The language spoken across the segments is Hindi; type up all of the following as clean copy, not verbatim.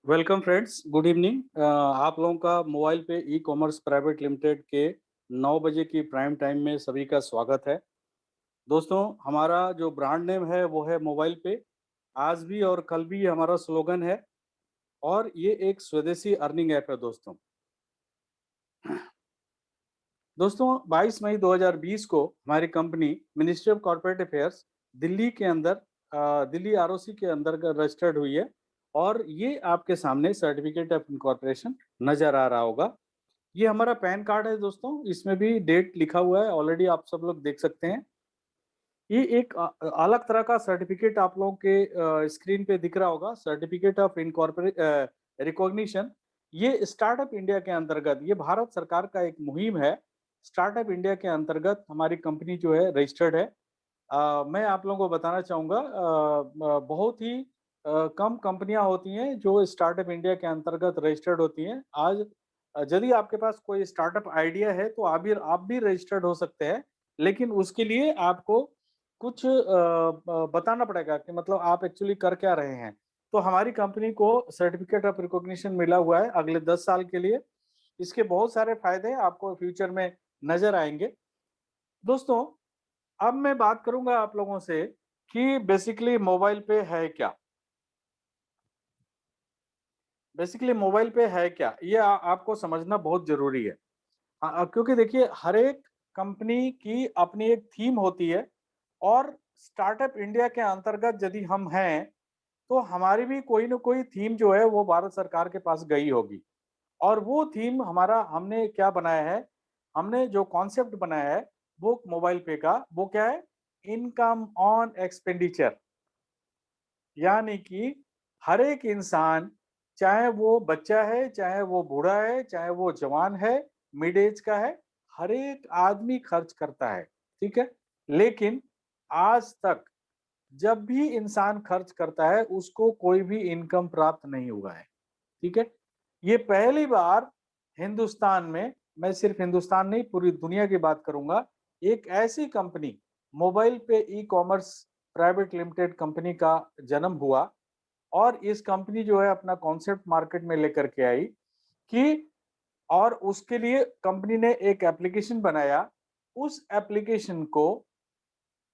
Welcome friends, good evening. आप लोगों का मोबाइल पे ई कॉमर्स प्राइवेट लिमिटेड के 9 बजे की प्राइम टाइम में सभी का स्वागत है। दोस्तों, हमारा जो ब्रांड नेम है वो है मोबाइल पे। आज भी और कल भी ये हमारा स्लोगन है और ये एक स्वदेशी अर्निंग ऐप है दोस्तों। दोस्तों, 22 मई 2020 को हमारी company ministry of corporate affairs Delhi के अंदर दिल्ली आरओसी के अंदर रजिस्टर्ड हुई है और ये आपके सामने सर्टिफिकेट ऑफ इनकॉर्पोरेशन नजर आ रहा होगा। ये हमारा पैन कार्ड है दोस्तों, इसमें भी डेट लिखा हुआ है, ऑलरेडी आप सब लोग देख सकते हैं। ये एक अलग तरह का सर्टिफिकेट आप लोगों के स्क्रीन पे दिख रहा होगा, सर्टिफिकेट ऑफ इनकॉर्पोरेट रिकॉग्निशन। ये स्टार्टअप इंडिया के अंतर्गत, ये भारत सरकार का एक मुहिम है। स्टार्टअप इंडिया के अंतर्गत हमारी कंपनी जो है रजिस्टर्ड है। मैं आप लोगों को बताना चाहूँगा, बहुत ही कम कंपनियां होती हैं जो स्टार्टअप इंडिया के अंतर्गत रजिस्टर्ड होती हैं। आज यदि आपके पास कोई स्टार्टअप आइडिया है तो आप भी रजिस्टर्ड हो सकते हैं, लेकिन उसके लिए आपको कुछ बताना पड़ेगा कि मतलब आप एक्चुअली कर क्या रहे हैं। तो हमारी कंपनी को सर्टिफिकेट ऑफ रिकॉग्निशन मिला हुआ है अगले 10 साल के लिए। इसके बहुत सारे फायदे आपको फ्यूचर में नजर आएंगे। दोस्तों, अब मैं बात करूंगा आप लोगों से कि बेसिकली मोबाइल पे है क्या। बेसिकली मोबाइल पे है क्या, ये आपको समझना बहुत जरूरी है। क्योंकि देखिए, हर एक कंपनी की अपनी एक थीम होती है और स्टार्टअप इंडिया के अंतर्गत यदि हम हैं तो हमारी भी कोई ना कोई थीम जो है वो भारत सरकार के पास गई होगी। और वो थीम हमारा, हमने क्या बनाया है, हमने जो कॉन्सेप्ट बनाया है वो मोबाइल पे का, वो क्या है, इनकम ऑन एक्सपेंडिचर। यानी कि हर एक इंसान, चाहे वो बच्चा है, चाहे वो बूढ़ा है, चाहे वो जवान है, मिड एज का है, हर एक आदमी खर्च करता है। ठीक है। लेकिन आज तक जब भी इंसान खर्च करता है उसको कोई भी इनकम प्राप्त नहीं हुआ है। ठीक है। ये पहली बार हिंदुस्तान में, मैं सिर्फ हिंदुस्तान नहीं पूरी दुनिया की बात करूंगा, एक ऐसी कंपनी, मोबाइल पे e commerce private limited company का जन्म हुआ। और इस कंपनी जो है अपना कॉन्सेप्ट मार्केट में लेकर के आई कि, और उसके लिए कंपनी ने एक एप्लीकेशन बनाया। उस एप्लीकेशन को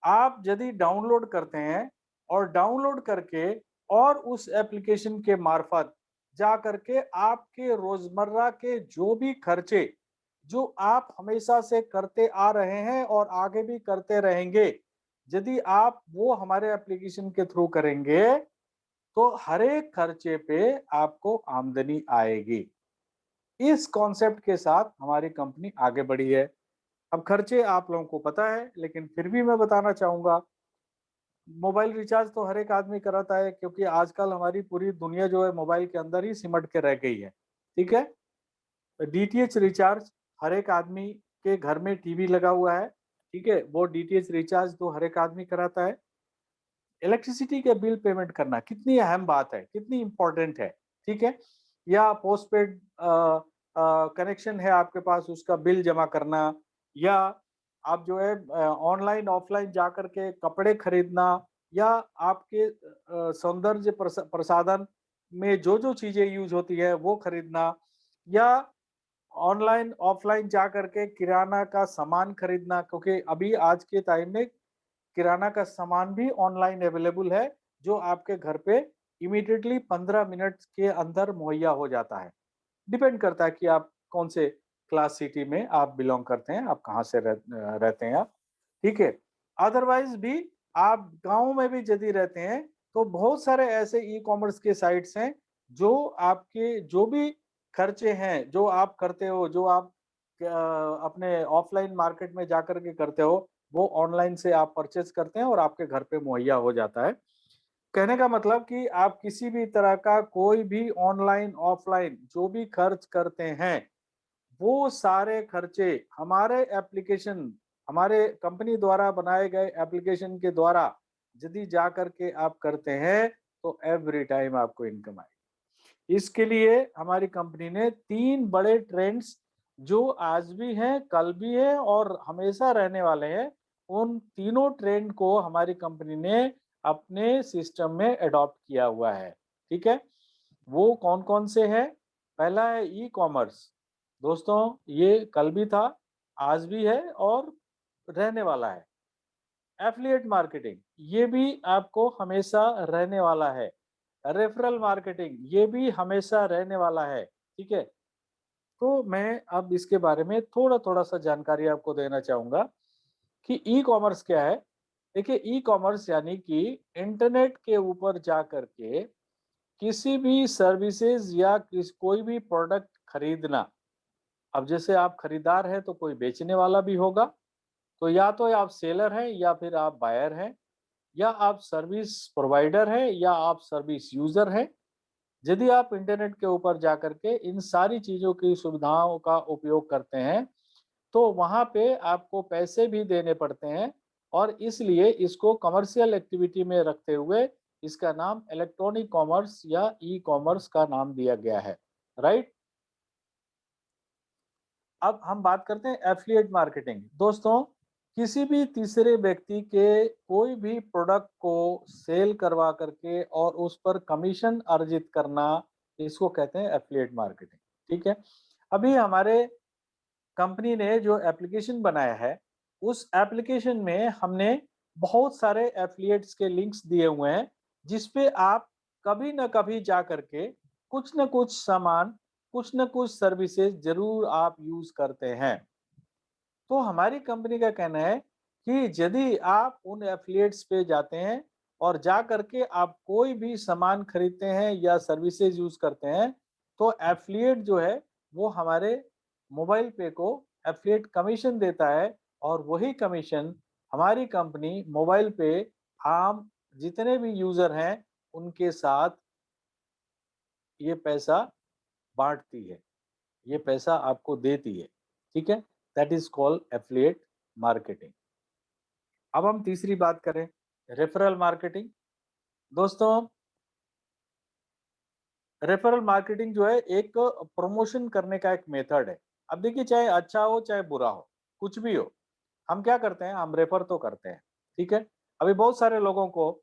आप यदि डाउनलोड करते हैं और डाउनलोड करके और उस एप्लीकेशन के मार्फत जा करके आपके रोजमर्रा के जो भी खर्चे जो आप हमेशा से करते आ रहे हैं और आगे भी करते रहेंगे, यदि आप वो हमारे एप्लीकेशन के थ्रू करेंगे तो हर एक खर्चे पे आपको आमदनी आएगी। इस कॉन्सेप्ट के साथ हमारी कंपनी आगे बढ़ी है। अब खर्चे आप लोगों को पता है, लेकिन फिर भी मैं बताना चाहूंगा, मोबाइल रिचार्ज तो हर एक आदमी कराता है क्योंकि आजकल हमारी पूरी दुनिया जो है मोबाइल के अंदर ही सिमट के रह गई है। ठीक है। डीटीएच रिचार्ज, हर एक आदमी के घर में टीवी लगा हुआ है। ठीक है, वो डीटीएच रिचार्ज तो हर एक आदमी कराता है। इलेक्ट्रिसिटी के बिल पेमेंट करना कितनी अहम बात है, कितनी इंपॉर्टेंट है। ठीक है। या पोस्टपेड कनेक्शन है आपके पास, उसका बिल जमा करना, या आप जो है ऑनलाइन ऑफलाइन जा करके कपड़े खरीदना, या आपके सौंदर्य प्रसाधन में जो जो चीजें यूज होती है वो खरीदना, या ऑनलाइन ऑफलाइन जा करके किराना का सामान खरीदना, क्योंकि अभी आज के टाइम में किराना का सामान भी ऑनलाइन अवेलेबल है जो आपके घर पे इमीडिएटली 15 मिनट के अंदर मुहैया हो जाता है। डिपेंड करता है कि आप कौन से क्लास सिटी में आप बिलोंग करते हैं, आप कहाँ से रहते हैं आप। ठीक है। अदरवाइज भी आप गांव में भी यदि रहते हैं तो बहुत सारे ऐसे ई कॉमर्स के साइट्स हैं जो आपके जो भी खर्चे हैं जो आप करते हो, जो आप अपने ऑफलाइन मार्केट में जाकर के करते हो, वो ऑनलाइन से आप परचेज करते हैं और आपके घर पे मुहैया हो जाता है। कहने का मतलब कि आप किसी भी तरह का कोई भी ऑनलाइन ऑफलाइन जो भी खर्च करते हैं, वो सारे खर्चे हमारे एप्लीकेशन, हमारे कंपनी द्वारा बनाए गए एप्लीकेशन के द्वारा यदि जा करके आप करते हैं तो एवरी टाइम आपको इनकम आएगी। इसके लिए हमारी कंपनी ने 3 बड़े ट्रेंड्स जो आज भी हैं, कल भी हैं और हमेशा रहने वाले हैं, उन तीनों ट्रेंड को हमारी कंपनी ने अपने सिस्टम में अडॉप्ट किया हुआ है। ठीक है। वो कौन कौन से हैं? पहला है ई कॉमर्स। दोस्तों ये कल भी था, आज भी है और रहने वाला है। एफिलिएट मार्केटिंग, ये भी आपको हमेशा रहने वाला है। रेफरल मार्केटिंग, ये भी हमेशा रहने वाला है। ठीक है, तो मैं अब इसके बारे में थोड़ा थोड़ा सा जानकारी आपको देना चाहूंगा कि ई कॉमर्स क्या है। देखिए, ई कॉमर्स यानी कि इंटरनेट के ऊपर जा करके किसी भी सर्विसेज या कोई भी प्रोडक्ट खरीदना। अब जैसे आप खरीदार हैं तो कोई बेचने वाला भी होगा, तो या तो आप सेलर हैं या फिर आप बायर हैं, या आप सर्विस प्रोवाइडर हैं या आप सर्विस यूजर हैं। यदि आप इंटरनेट के ऊपर जाकर के इन सारी चीजों की सुविधाओं का उपयोग करते हैं, तो वहां पे आपको पैसे भी देने पड़ते हैं, और इसलिए इसको कमर्शियल एक्टिविटी में रखते हुए इसका नाम इलेक्ट्रॉनिक कॉमर्स या ई कॉमर्स का नाम दिया गया है। राइट। अब हम बात करते हैं एफिलिएट मार्केटिंग। दोस्तों, किसी भी तीसरे व्यक्ति के कोई भी प्रोडक्ट को सेल करवा करके और उस पर कमीशन अर्जित करना, इसको कहते हैं एफिलिएट मार्केटिंग। ठीक है, अभी हमारे कंपनी ने जो एप्लीकेशन बनाया है, उस एप्लीकेशन में हमने बहुत सारे एफिलिएट्स के लिंक्स दिए हुए हैं, जिसपे आप कभी ना कभी जा करके कुछ ना कुछ सामान, कुछ ना कुछ सर्विसेज जरूर आप यूज करते हैं। तो हमारी कंपनी का कहना है कि यदि आप उन एफिलिएट्स पे जाते हैं और जा करके आप कोई भी सामान खरीदते हैं या सर्विसेज यूज करते हैं, तो एफिलिएट जो है वो हमारे मोबाइल पे को एफिलिएट कमीशन देता है, और वही कमीशन हमारी कंपनी मोबाइल पे आम जितने भी यूजर हैं उनके साथ ये पैसा बांटती है, ये पैसा आपको देती है। ठीक है, that is called affiliate marketing. अब हम तीसरी बात करें, रेफरल मार्केटिंग। दोस्तों, रेफरल मार्केटिंग जो है एक प्रमोशन करने का एक मेथड है। अब देखिए, चाहे अच्छा हो चाहे बुरा हो, कुछ भी हो, हम क्या करते हैं, हम रेफर तो करते हैं। ठीक है, अभी बहुत सारे लोगों को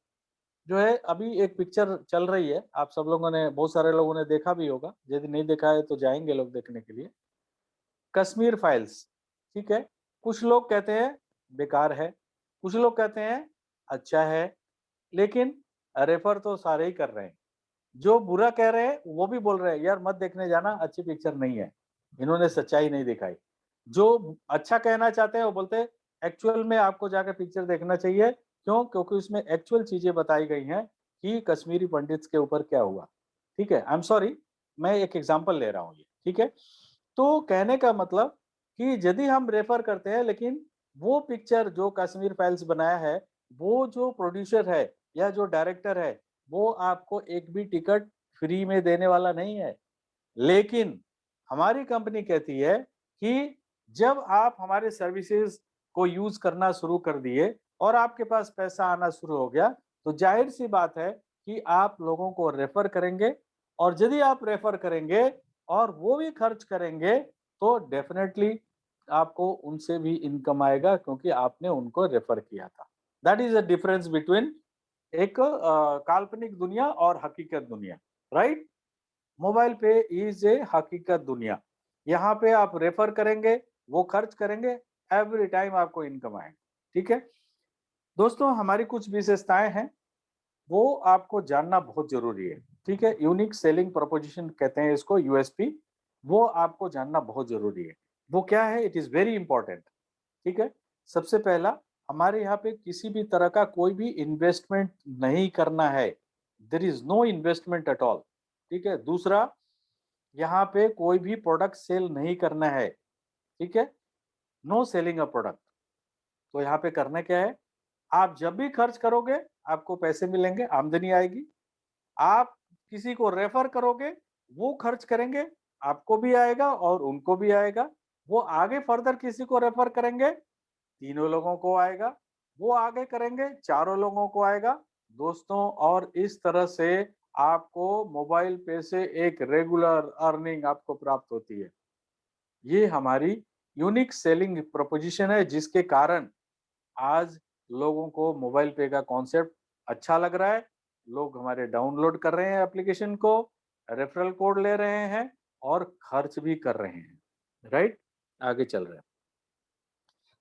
जो है, अभी एक पिक्चर चल रही है, आप सब लोगों ने, बहुत सारे लोगों ने देखा भी होगा, यदि नहीं देखा है तो जाएंगे लोग देखने के लिए। कश्मीर फाइल्स। ठीक है, कुछ लोग कहते हैं बेकार है, कुछ लोग कहते हैं अच्छा है, लेकिन रेफर तो सारे ही कर रहे हैं। जो बुरा कह रहे हैं वो भी बोल रहे हैं यार मत देखने जाना, अच्छी पिक्चर नहीं है, इन्होंने सच्चाई नहीं दिखाई। जो अच्छा कहना चाहते हैं वो बोलते हैं एक्चुअल में आपको जाकर पिक्चर देखना चाहिए। क्यों? क्योंकि उसमें एक्चुअल चीजें बताई गई हैं कि कश्मीरी पंडित्स के ऊपर क्या हुआ। ठीक है, आई एम सॉरी, मैं एक एग्जांपल ले रहा हूँ ये। ठीक है, तो कहने का मतलब कि यदि हम रेफर करते हैं, लेकिन वो पिक्चर जो कश्मीर फाइल्स बनाया है, वो जो प्रोड्यूसर है या जो डायरेक्टर है, वो आपको एक भी टिकट फ्री में देने वाला नहीं है। लेकिन हमारी कंपनी कहती है कि जब आप हमारे सर्विसेज को यूज करना शुरू कर दिए और आपके पास पैसा आना शुरू हो गया, तो जाहिर सी बात है कि आप लोगों को रेफर करेंगे, और यदि आप रेफर करेंगे और वो भी खर्च करेंगे, तो डेफिनेटली आपको उनसे भी इनकम आएगा, क्योंकि आपने उनको रेफर किया था। That is the difference between एक काल्पनिक दुनिया और हकीकत दुनिया। राइट। मोबाइल पे इज ए हकीकत दुनिया। यहाँ पे आप रेफर करेंगे, वो खर्च करेंगे, एवरी टाइम आपको इनकम आएगा। ठीक है दोस्तों, हमारी कुछ विशेषताएं हैं, वो आपको जानना बहुत जरूरी है। ठीक है, यूनिक सेलिंग प्रोपोजिशन कहते हैं इसको, यूएसपी। वो आपको जानना बहुत जरूरी है। वो क्या है? It is very important. ठीक है, सबसे पहला, हमारे यहाँ पे किसी भी तरह का कोई भी इन्वेस्टमेंट नहीं करना है। There is no investment at all. ठीक है, दूसरा, यहाँ पे कोई भी प्रोडक्ट सेल नहीं करना है। ठीक है, नो सेलिंग अ प्रोडक्ट। तो यहाँ पे करना क्या है, आप जब भी खर्च करोगे आपको पैसे मिलेंगे, आमदनी आएगी। आप किसी को रेफर करोगे, वो खर्च करेंगे, आपको भी आएगा और उनको भी आएगा। वो आगे फर्दर किसी को रेफर करेंगे, तीनों लोगों को आएगा। वो आगे करेंगे, चारों लोगों को आएगा। दोस्तों, और इस तरह से आपको मोबाइल पे से एक रेगुलर अर्निंग आपको प्राप्त होती है। ये हमारी यूनिक सेलिंग प्रोपोजिशन है, जिसके कारण आज लोगों को मोबाइल पे का कॉन्सेप्ट अच्छा लग रहा है। लोग हमारे डाउनलोड कर रहे हैं एप्लीकेशन को, रेफरल कोड ले रहे हैं और खर्च भी कर रहे हैं, राइट? आगे चल रहे हैं।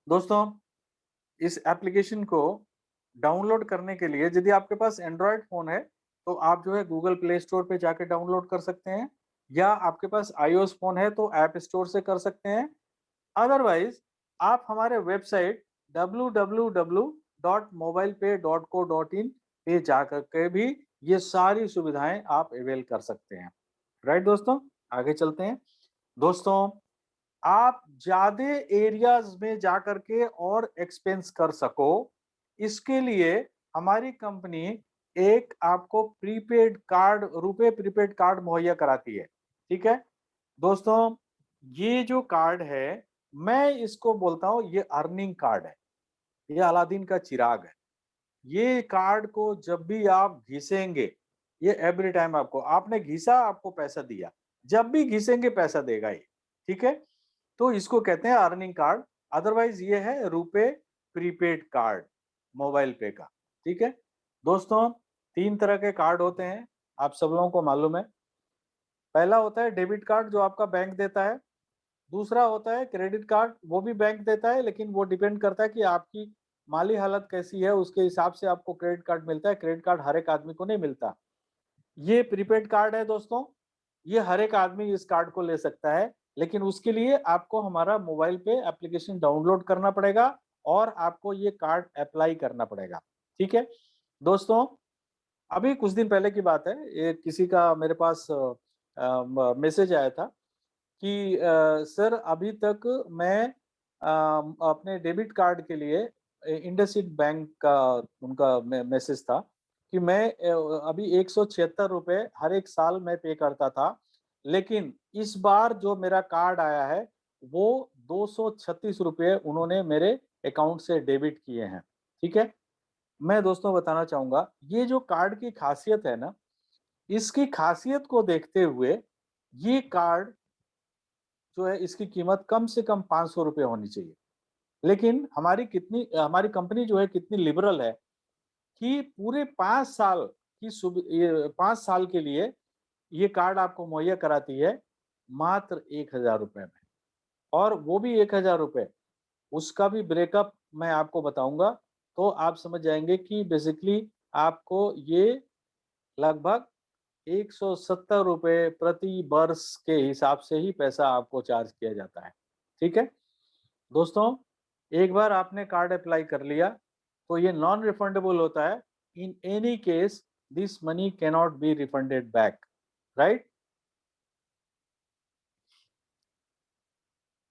दोस्तों, इस एप्लीकेशन को डाउनलोड करने के लिए यदि आपके पास एंड्रॉयड फ़ोन है, तो आप जो है गूगल प्ले स्टोर पे जाके डाउनलोड कर सकते हैं, या आपके पास iOS फ़ोन है तो ऐप स्टोर से कर सकते हैं। अदरवाइज़ आप हमारे वेबसाइट www.mobilepay.co.in पे जाकर के भी ये सारी सुविधाएँ आप अवेल कर सकते हैं। राइट दोस्तों? आगे चलते हैं। दोस्तों, आप ज़्यादा एरियाज़ में जाकर के और एक्सपेंस कर सको, इसके लिए हमारी कंपनी एक आपको प्रीपेड कार्ड, रुपए प्रीपेड कार्ड मुहैया कराती है, ठीक है? दोस्तों, ये जो कार्ड है, मैं इसको बोलता हूँ ये अर्निंग कार्ड है, ये अलादीन का चिराग है। ये कार्ड को जब भी आप घिसेंगे, ये एवरी टाइम आपको, आपने घिसा आपको पैसा दिया, जब भी घिसेंगे पैसा देगा ये, ठीक है? तो इसको कहते हैं अर्निंग कार्ड, अदरवाइज ये है रुपे प्रीपेड कार्ड मोबाइल पे का, ठीक है? दोस्तों, 3 तरह के कार्ड होते हैं, आप सब लोगों को मालूम है। पहला होता है डेबिट कार्ड जो आपका बैंक देता है, दूसरा होता है क्रेडिट कार्ड, वो भी बैंक देता है लेकिन वो डिपेंड करता है कि आपकी माली हालत कैसी है, उसके हिसाब से आपको क्रेडिट कार्ड मिलता है। क्रेडिट कार्ड हर एक आदमी को नहीं मिलता। ये प्रीपेड कार्ड है दोस्तों, ये हर एक आदमी इस कार्ड को ले सकता है, लेकिन उसके लिए आपको हमारा मोबाइल पे एप्लीकेशन डाउनलोड करना पड़ेगा और आपको ये कार्ड अप्लाई करना पड़ेगा, ठीक है? दोस्तों, अभी कुछ दिन पहले की बात है, ये किसी का मेरे पास मैसेज आया था कि सर अभी तक मैं अपने डेबिट कार्ड के लिए इंडसइंड बैंक का उनका मैसेज था कि मैं अभी 176 रुपए हर एक साल मैं पे करता था, लेकिन इस बार जो मेरा कार्ड आया है वो 236 रुपए उन्होंने मेरे अकाउंट से डेबिट किए हैं, ठीक है? मैं दोस्तों बताना चाहूंगा, ये जो कार्ड की खासियत है ना, इसकी खासियत को देखते हुए ये कार्ड जो है इसकी कीमत कम से कम 500 रुपए होनी चाहिए। लेकिन हमारी कंपनी जो है कितनी लिबरल है कि पूरे 5 साल की 5 साल के लिए ये कार्ड आपको मुहैया कराती है मात्र 1000 रुपए में, और वो भी 1000 रुपए, उसका भी ब्रेकअप मैं आपको बताऊंगा, तो आप समझ जाएंगे कि बेसिकली आपको ये लगभग 170 रुपए प्रति वर्ष के हिसाब से ही पैसा आपको चार्ज किया जाता है, ठीक है? दोस्तों, एक बार आपने कार्ड अप्लाई कर लिया तो ये नॉन रिफंडेबल होता है। In any case this money cannot be refunded back, right?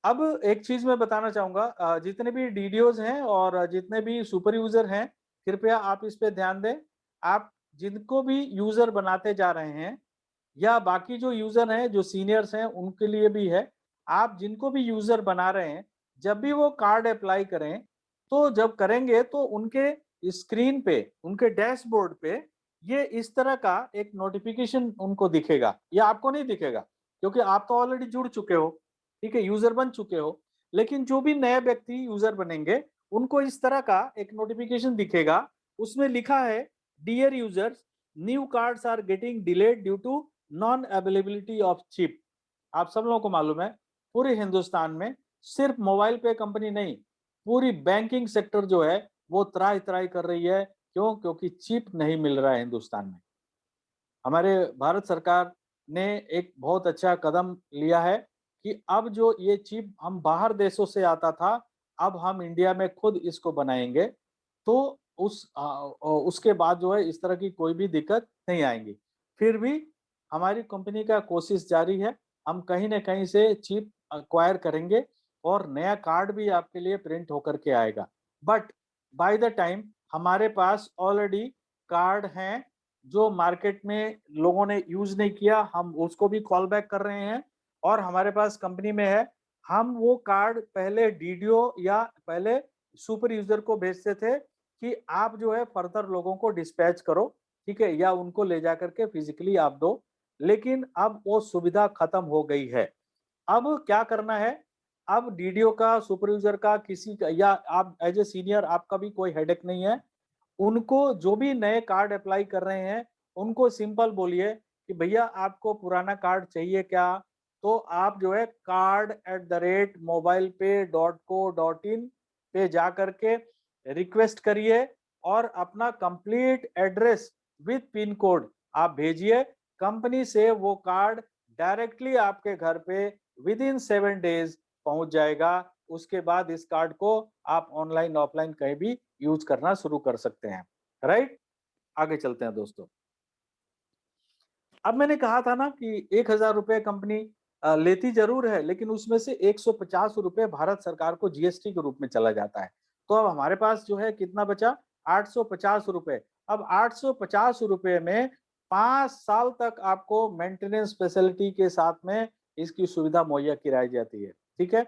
अब एक चीज मैं बताना चाहूंगा, जितने भी डीडीओज हैं और जितने भी सुपर यूजर हैं, कृपया आप इस पे ध्यान दें। आप जिनको भी यूजर बनाते जा रहे हैं, या बाकी जो यूजर हैं जो सीनियर्स हैं उनके लिए भी है, आप जिनको भी यूजर बना रहे हैं, जब भी वो कार्ड अप्लाई करें, तो जब करेंगे तो उनके स्क्रीन पे, उनके डैशबोर्ड पे ये इस तरह का एक नोटिफिकेशन उनको दिखेगा। ये आपको नहीं दिखेगा क्योंकि आप तो ऑलरेडी जुड़ चुके हो, ठीक है, यूजर बन चुके हो। लेकिन जो भी नए व्यक्ति यूजर बनेंगे उनको इस तरह का एक नोटिफिकेशन दिखेगा, उसमें लिखा है dear users, new cards are getting delayed due to non availability of chip. आप सब लोगों को मालूम है पूरे हिंदुस्तान में सिर्फ मोबाइल पे कंपनी नहीं, पूरी बैंकिंग सेक्टर जो है वो त्राही त्राही कर रही है। क्यों? क्योंकि चिप नहीं मिल रहा है हिंदुस्तान में। हमारे भारत सरकार ने एक बहुत अच्छा कदम लिया है कि अब जो ये चिप हम बाहर देशों से आता था, अब हम इंडिया में खुद इसको बनाएंगे, तो उसके बाद जो है इस तरह की कोई भी दिक्कत नहीं आएगी। फिर भी हमारी कंपनी का कोशिश जारी है, हम कहीं न कहीं से चिप एक्वायर करेंगे और नया कार्ड भी आपके लिए प्रिंट होकर के आएगा। बट बाय द टाइम हमारे पास ऑलरेडी कार्ड हैं जो मार्केट में लोगों ने यूज नहीं किया, हम उसको भी कॉल बैक कर रहे हैं और हमारे पास कंपनी में है। हम वो कार्ड पहले डीडीओ या पहले सुपर यूजर को भेजते थे कि आप जो है फर्दर लोगों को डिस्पैच करो, ठीक है, या उनको ले जाकर के फिजिकली आप दो। लेकिन अब वो सुविधा खत्म हो गई है। अब क्या करना है, अब डीडीओ का, सुपर यूजर का, किसी का, या आप एज ए सीनियर आपका भी कोई हेडेक नहीं है। उनको जो भी नए कार्ड अप्लाई कर रहे हैं, उनको सिंपल बोलिए कि भैया आपको पुराना कार्ड चाहिए क्या, तो आप जो है card@mobilepay.co.in पे जा करके रिक्वेस्ट करिए और अपना complete address with pin code आप भेजिए। कंपनी से वो कार्ड डायरेक्टली आपके घर पे विद इन 7 डेज पहुंच जाएगा। उसके बाद इस कार्ड को आप ऑनलाइन ऑफलाइन कहीं भी यूज करना शुरू कर सकते हैं। राइट, आगे चलते हैं दोस्तों। अब मैंने कहा था ना कि 1,000 रुपए कंपनी लेती जरूर है, लेकिन उसमें से 150 रुपए भारत सरकार को जीएसटी के रूप में चला जाता है। तो अब हमारे पास जो है कितना बचा, 850 रुपए। अब 850 रुपए में 5 साल तक आपको मेंटेनेंस फैसिलिटी के साथ में इसकी सुविधा मुहैया कराई जाती है। ठीक है,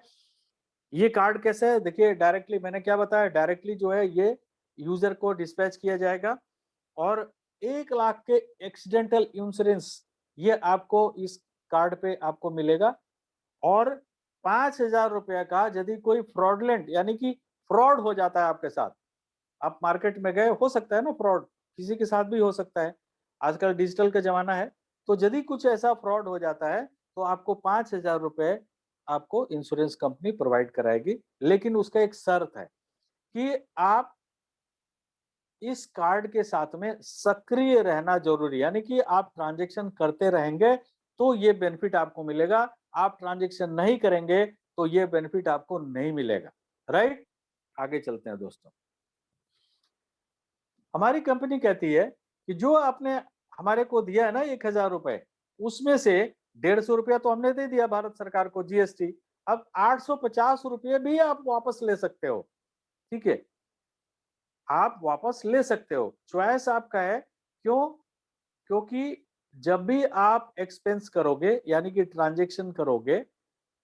ये कार्ड कैसे है, देखिए डायरेक्टली मैंने क्या बताया, डायरेक्टली जो है ये यूजर को डिस्पैच किया जाएगा और 1 लाख के एक्सीडेंटल इंश्योरेंस ये आपको इस कार्ड पे आपको मिलेगा। और 5,000 रुपया का यदि कोई फ्रॉडलेंट यानी कि फ्रॉड हो जाता है आपके साथ, आप मार्केट में गए, हो सकता है ना फ्रॉड, किसी के साथ भी हो सकता है, आजकल डिजिटल का जमाना है, तो यदि कुछ ऐसा फ्रॉड हो जाता है तो आपको 5,000 रुपए आपको इंश्योरेंस कंपनी प्रोवाइड कराएगी। लेकिन उसका एक शर्त है कि आप इस कार्ड के साथ में सक्रिय रहना जरूरी, यानी कि आप ट्रांजैक्शन करते रहेंगे तो ये बेनिफिट आपको मिलेगा, आप ट्रांजैक्शन नहीं करेंगे तो ये बेनिफिट आपको नहीं मिलेगा। राइट, आगे चलते हैं दोस्तों। हमारी कंपनी कहती है कि जो आपने हमारे को दिया है ना 1,000 रुपए, उसमें से 150 रुपया तो हमने दे दिया भारत सरकार को जीएसटी, अब 850 रुपये भी आप वापस ले सकते हो। ठीक है, आप वापस ले सकते हो, चॉइस आपका है। क्यों? क्योंकि जब भी आप एक्सपेंस करोगे यानी कि ट्रांजैक्शन करोगे,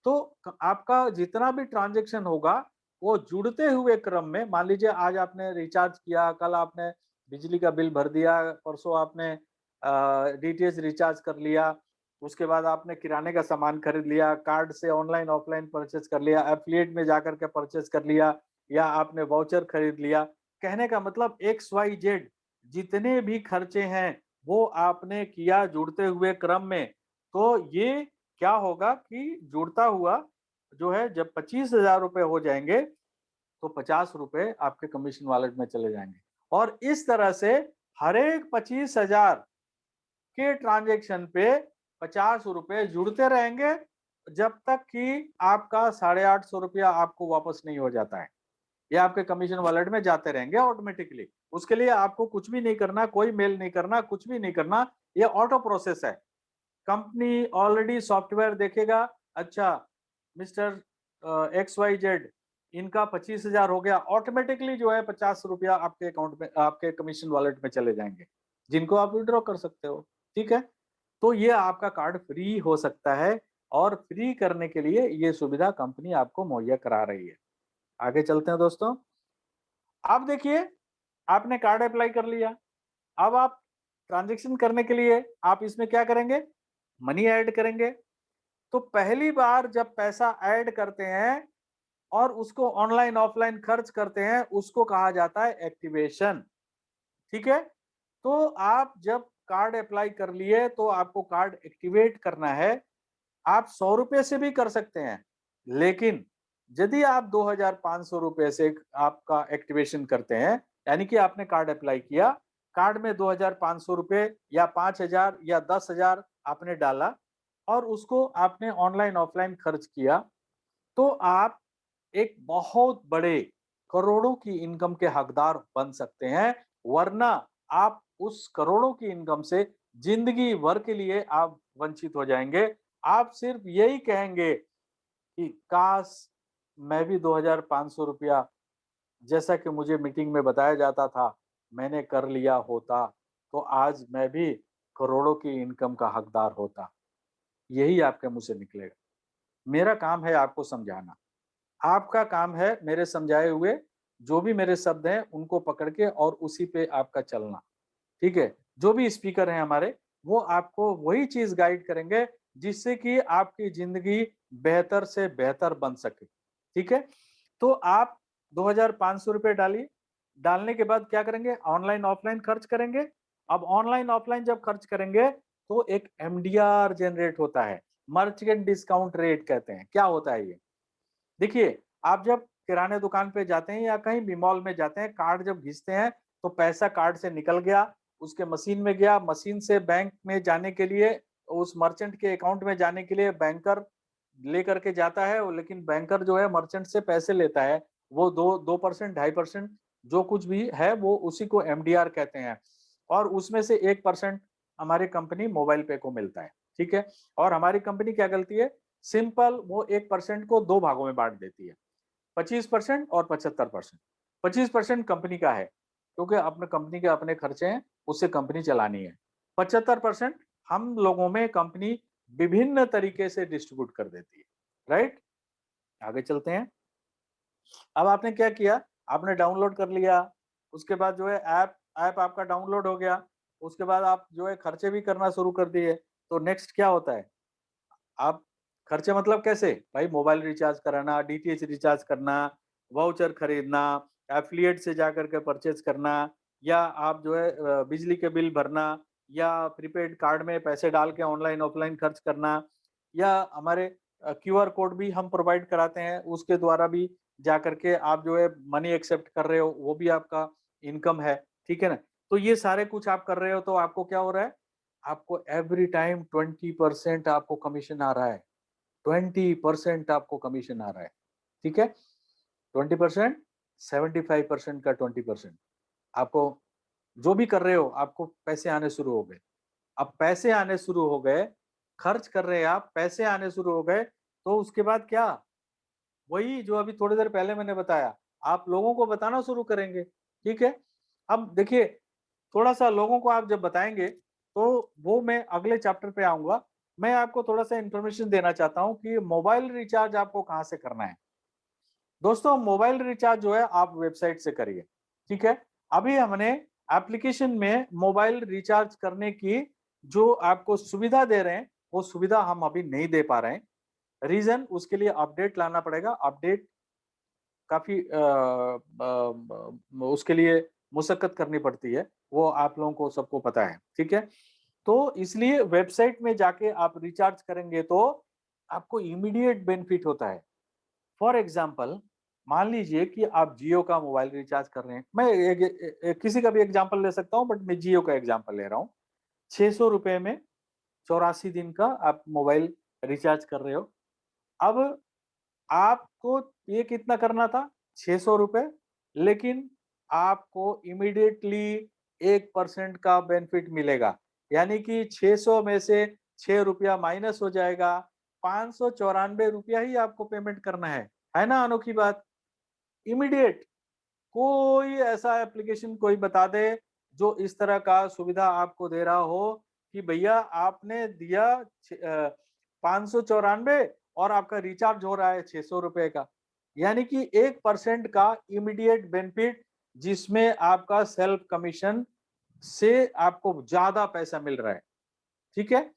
तो आपका जितना भी ट्रांजैक्शन होगा वो जुड़ते हुए क्रम में, मान लीजिए आज आपने रिचार्ज किया, कल आपने बिजली का बिल भर दिया, परसों आपने डीटीएच रिचार्ज कर लिया, उसके बाद आपने किराने का सामान खरीद लिया, कार्ड से ऑनलाइन ऑफलाइन परचेज कर लिया, एफिलिएट में जाकर के परचेज कर लिया, या आपने वाउचर खरीद लिया। कहने का मतलब XYZ जितने भी खर्चे हैं वो आपने किया जुड़ते हुए क्रम में, तो ये क्या होगा कि जुड़ता हुआ जो है जब 25,000 रुपए हो जाएंगे तो 50 रुपए आपके कमीशन वॉलेट में चले जाएंगे। और इस तरह से हर एक 25,000 के ट्रांजेक्शन पे 50 रुपए जुड़ते रहेंगे जब तक कि आपका 850 रुपया आपको वापस नहीं हो जाता है। ये आपके कमीशन वॉलेट में जाते रहेंगे ऑटोमेटिकली। उसके लिए आपको कुछ भी नहीं करना, कोई मेल नहीं करना, कुछ भी नहीं करना, ये ऑटो प्रोसेस है। कंपनी ऑलरेडी सॉफ्टवेयर देखेगा, अच्छा मिस्टर XYZ इनका 25,000 हो गया, ऑटोमेटिकली जो है 50 रुपया आपके अकाउंट में, आपके कमीशन वॉलेट में चले जाएंगे, जिनको आप विड्रॉ कर सकते हो। ठीक है, तो ये आपका कार्ड फ्री हो सकता है और फ्री करने के लिए ये सुविधा कंपनी आपको मुहैया करा रही है। आगे चलते हैं दोस्तों। अब देखिए, आपने कार्ड अप्लाई कर लिया, अब आप ट्रांजैक्शन करने के लिए आप इसमें क्या करेंगे, मनी ऐड करेंगे। तो पहली बार जब पैसा ऐड करते हैं और उसको ऑनलाइन ऑफलाइन खर्च करते हैं, उसको कहा जाता है एक्टिवेशन। ठीक है, तो आप जब कार्ड अप्लाई कर लिए तो आपको कार्ड एक्टिवेट करना है। आप 100 रुपए से भी कर सकते हैं, लेकिन यदि आप 2,500 रुपए से आपका एक्टिवेशन करते हैं, यानी कि आपने कार्ड अप्लाई किया, कार्ड में 2,500 रुपए या 5,000 या 10,000 आपने डाला और उसको आपने ऑनलाइन ऑफलाइन खर्च किया, तो आप एक बहुत बड़े करोड़ों की इनकम के हकदार बन सकते हैं। वरना आप उस करोड़ों की इनकम से जिंदगी भर के लिए आप वंचित हो जाएंगे। आप सिर्फ यही कहेंगे कि काश मैं भी 2,500 रुपया, जैसा कि मुझे मीटिंग में बताया जाता था, मैंने कर लिया होता तो आज मैं भी करोड़ों की इनकम का हकदार होता। यही आपके मुंह से निकलेगा। मेरा काम है आपको समझाना, आपका काम है मेरे समझाए हुए जो भी मेरे शब्द हैं उनको पकड़ के और उसी पे आपका चलना। ठीक है, जो भी स्पीकर हैं हमारे, वो आपको वही चीज गाइड करेंगे जिससे कि आपकी जिंदगी बेहतर से बेहतर बन सके। ठीक है, तो आप 2,500 रुपये डालिए, डालने के बाद क्या करेंगे, ऑनलाइन ऑफलाइन खर्च करेंगे। अब ऑनलाइन ऑफलाइन जब खर्च करेंगे तो एक एमडीआर जनरेट होता है, मर्चेंट डिस्काउंट रेट कहते हैं। क्या होता है ये? देखिए, आप जब किराने दुकान पे जाते हैं या कहीं भी मॉल में जाते हैं, कार्ड जब घिसते हैं तो पैसा कार्ड से निकल गया, उसके मशीन में गया, मशीन से बैंक में जाने के लिए, उस मर्चेंट के अकाउंट में जाने के लिए बैंकर लेकर के जाता है, लेकिन बैंकर जो है मर्चेंट से पैसे लेता है। वो 2% 2.5% जो कुछ भी है वो उसी को एमडीआर कहते हैं, और उसमें से 1% हमारी कंपनी मोबाइल पे को मिलता है। ठीक है? और हमारी कंपनी क्या करती है? सिंपल, वो 1% को 2 भागों में बाँट देती है, 25% और 75%। 25% कंपनी का है, क्योंकि अपने कंपनी के अपने खर्चे हैं, उससे कंपनी चलानी है। 75% हम लोगों में कंपनी विभिन्न तरीके से डिस्ट्रीब्यूट कर देती है, राइट? आगे चलते हैं। अब आपने क्या किया? आपने डाउनलोड कर लिया, उसके बाद जो है ऐप ऐप आपका डाउनलोड हो गया, उसके बाद आप जो है खर्चे भी करना शुरू कर दिए। तो नेक्स्ट क्या होता है? आप खर्चे मतलब कैसे? भाई मोबाइल रिचार्ज कराना, डीटीएच रिचार्ज करना, वाउचर खरीदना, एफ़िलिएट से जाकर के परचेज़ करना, या आप जो है बिजली के बिल भरना, या प्रीपेड कार्ड में पैसे डाल के ऑनलाइन ऑफलाइन खर्च करना, या हमारे क्यूआर कोड भी हम प्रोवाइड कराते हैं, उसके द्वारा भी जाकर के आप जो है मनी एक्सेप्ट कर रहे हो, वो भी आपका इनकम है, ठीक है ना? तो ये सारे कुछ आप कर रहे हो तो आपको क्या हो रहा है? आपको एवरी टाइम 20% आपको कमीशन आ रहा है। 20% आपको कमीशन आ रहा है, ठीक है? 20%, 75% का 20%। आपको जो भी कर रहे हो, आपको पैसे आने शुरू हो गए। अब पैसे आने शुरू हो गए, खर्च कर रहे हैं आप, पैसे आने शुरू हो गए, तो उसके बाद क्या? वही जो अभी थोड़ी देर पहले मैंने बताया, आप लोगों को बताना शुरू करेंगे, ठीक है? अब देखिए, थोड़ा-सा लोगों को आप जब बताएँगे, तो वो मैं अगले चैप्टर पे आऊँगा। मैं आपको थोड़ा-सा इन्फॉर्मेशन देना चाहता हूँ कि मोबाइल रिचार्ज आपको कहाँ से करना है। दोस्तों, मोबाइल रिचार्ज जो है आप वेबसाइट से करिए, ठीक है? अभी हमने एप्लीकेशन में मोबाइल रिचार्ज करने की जो आपको सुविधा दे रहे हैं, वो सुविधा हम अभी नहीं दे पा रहे हैं। रीज़न, उसके लिए अपडेट लाना पड़ेगा। अपडेट काफ़ी उसके लिए मशक्कत करनी पड़ती है, वो आप लोगों को सबको पता है, ठीक है? तो इसलिए वेबसाइट में जाके आप रिचार्ज करेंगे तो आपको इमीडिएट बेनिफिट होता है। फॉर एग्जांपल, मान लीजिए कि आप जियो का मोबाइल रिचार्ज कर रहे हैं। मैं किसी का भी एग्जांपल ले सकता हूँ, बट मैं जियो का एग्जांपल ले रहा हूँ। ₹600 में 84 दिन का आप मोबाइल रिचार्ज कर रहे हो। अब आपको ये कितना करना था? ₹600, लेकिन आपको इमीडिएटली 1% का बेनिफिट मिलेगा। यानी कि 600 में से ₹6 माइनस हो जाएगा, ₹594 ही आपको पेमेंट करना है। है ना अनोखी बात? इमीडिएट। कोई ऐसा एप्लीकेशन कोई बता दे जो इस तरह का सुविधा आपको दे रहा हो कि भैया आपने दिया 594 और आपका रिचार्ज हो रहा है ₹600 का। यानी कि 1% का इमीडिएट बेनिफिट, जिसमें आपका सेल्फ कमीशन से आपको ज़्यादा पैसा मिल रहा है। ठीक है?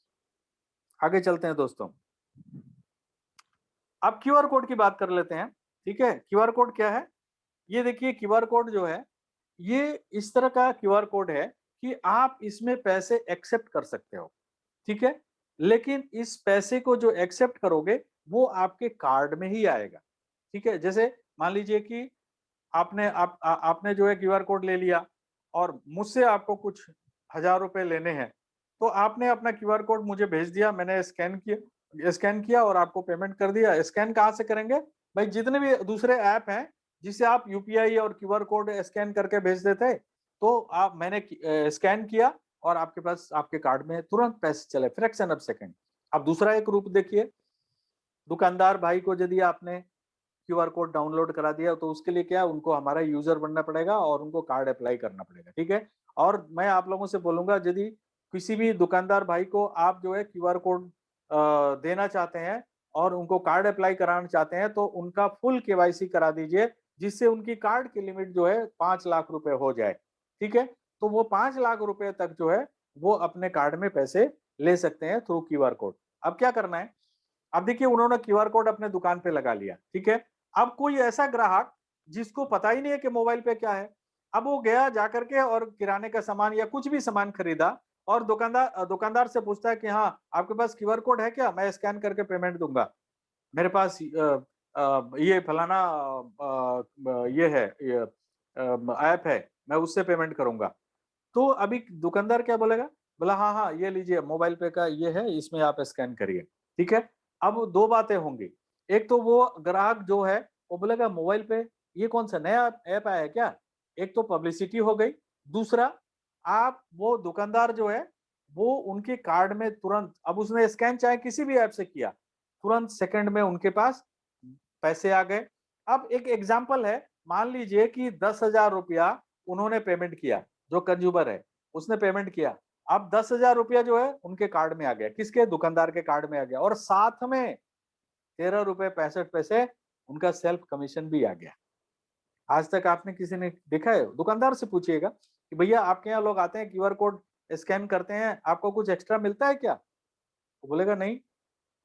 आगे चलते हैं दोस्तों। अब क्यूआर कोड की बात कर लेते हैं। ठीक है? क्यूआर कोड क्या है? ये देखिए, क्यूआर कोड जो है, ये इस तरह का क्यूआर कोड है कि आप इसमें पैसे एक्सेप्ट कर सकते हो, ठीक है? लेकिन इस पैसे को जो एक्सेप्ट करोगे, वो आपके कार्ड में ही आएगा, ठीक है? जैसे मान लीजिए कि आपने जो है क्यूआर कोड ले लिया और मुझसे आपको कुछ ₹1000 लेने हैं, तो आपने अपना क्यूआर कोड मुझे भेज दिया, मैंने स्कैन किया और आपको पेमेंट कर दिया। स्कैन कहाँ से करेंगे? भाई जितने भी दूसरे ऐप हैं, जिससे आप यूपीआई और क्यूआर कोड स्कैन करके भेज देते, तो स्कैन किया और आपके पास आपके कार्ड में तुरंत पैसे चले, फ्रैक्शन ऑफ सेकंड। अब दूसरा एक रूप देखिए, दुकानदार भाई को यदि आपने क्यूआर कोड डाउनलोड करा दिया तो उसके लिए क्या है, उनको हमारा यूजर बनना पड़ेगा और उनको कार्ड अप्लाई करना पड़ेगा, ठीक है? और मैं आप लोगों से बोलूंगा, यदि किसी भी दुकानदार भाई को आप जो है क्यूआर कोड देना चाहते हैं और उनको कार्ड अप्लाई कराना चाहते हैं, तो उनका फुल केवाईसी करा दीजिए, जिससे उनकी कार्ड की लिमिट जो है 5 लाख रुपए हो जाए, ठीक है? तो वो 5 लाख रुपए तक जो है वो अपने कार्ड में पैसे ले सकते हैं थ्रू क्यूआर कोड। अब क्या करना है? अब देखिए, उन्होंने क्यूआर कोड अपने दुकान पे लगा लिया, ठीक है? अब कोई ऐसा ग्राहक जिसको पता ही नहीं है कि मोबाइल पे क्या है, अब वो गया जाकर के और किराने का सामान या कुछ भी सामान खरीदा और दुकानदार से पूछता है कि हाँ आपके पास क्यूआर कोड है क्या, मैं स्कैन करके पेमेंट दूंगा, मेरे पास ये फलाना ये है, ये ऐप है, मैं उससे पेमेंट करूंगा। तो अभी दुकानदार क्या बोलेगा, बोला हाँ हाँ ये लीजिए मोबाइल पे का ये है, इसमें आप स्कैन करिए, ठीक है। अब दो बातें होंगी, एक तो वो ग्राहक जो है वो बोलेगा मोबाइल पे ये कौन सा नया ऐप आया है क्या, एक तो पब्लिसिटी हो गई। दूसरा, आप वो दुकानदार जो है वो उनके कार्ड में तुरंत, अब उसने स्कैन चाहे किसी भी ऐप से किया, तुरंत सेकंड में उनके पास पैसे आ गए। अब एक एग्जाम्पल है, मान लीजिए कि 10,000 रुपया उन्होंने पेमेंट किया, जो कंज्यूमर है उसने पेमेंट किया, अब 10,000 रुपया जो है उनके कार्ड में आ गया, किसके, दुकानदार के कार्ड में आ गया, और साथ में 13 रुपए 65 पैसे उनका सेल्फ कमीशन भी आ गया। आज तक आपने किसी ने देखा है, दुकानदार से पूछिएगा कि भैया आपके यहाँ लोग आते हैं क्यूआर कोड स्कैन करते हैं, आपको कुछ एक्स्ट्रा मिलता है क्या, वो बोलेगा नहीं,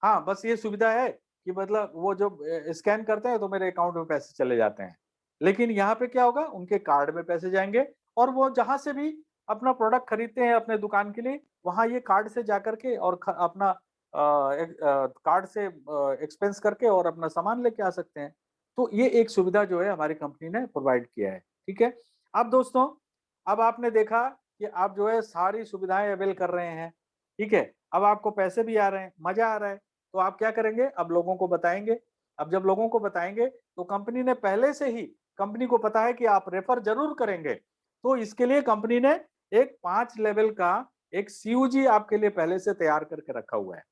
हाँ बस ये सुविधा है कि मतलब वो जो स्कैन करते हैं तो मेरे अकाउंट में पैसे चले जाते हैं। लेकिन यहाँ पे क्या होगा, उनके कार्ड में पैसे जाएंगे, और वो जहां से भी अपना प्रोडक्ट खरीदते हैं अपने दुकान के लिए, वहां ये कार्ड से जाकर के और अपना कार्ड से एक्सपेंस करके और अपना सामान लेके आ सकते हैं। तो ये एक सुविधा जो है हमारी कंपनी ने प्रोवाइड किया है, ठीक है। अब दोस्तों, अब आपने देखा कि आप जो है सारी सुविधाएं अवेल कर रहे हैं, ठीक है, अब आपको पैसे भी आ रहे हैं, मजा आ रहा है, तो आप क्या करेंगे, अब लोगों को बताएंगे। अब जब लोगों को बताएंगे तो कंपनी ने पहले से ही, कंपनी को पता है कि आप रेफर जरूर करेंगे, तो इसके लिए कंपनी ने एक 5 लेवल का एक सीयूजी आपके लिए पहले से तैयार करके रखा हुआ है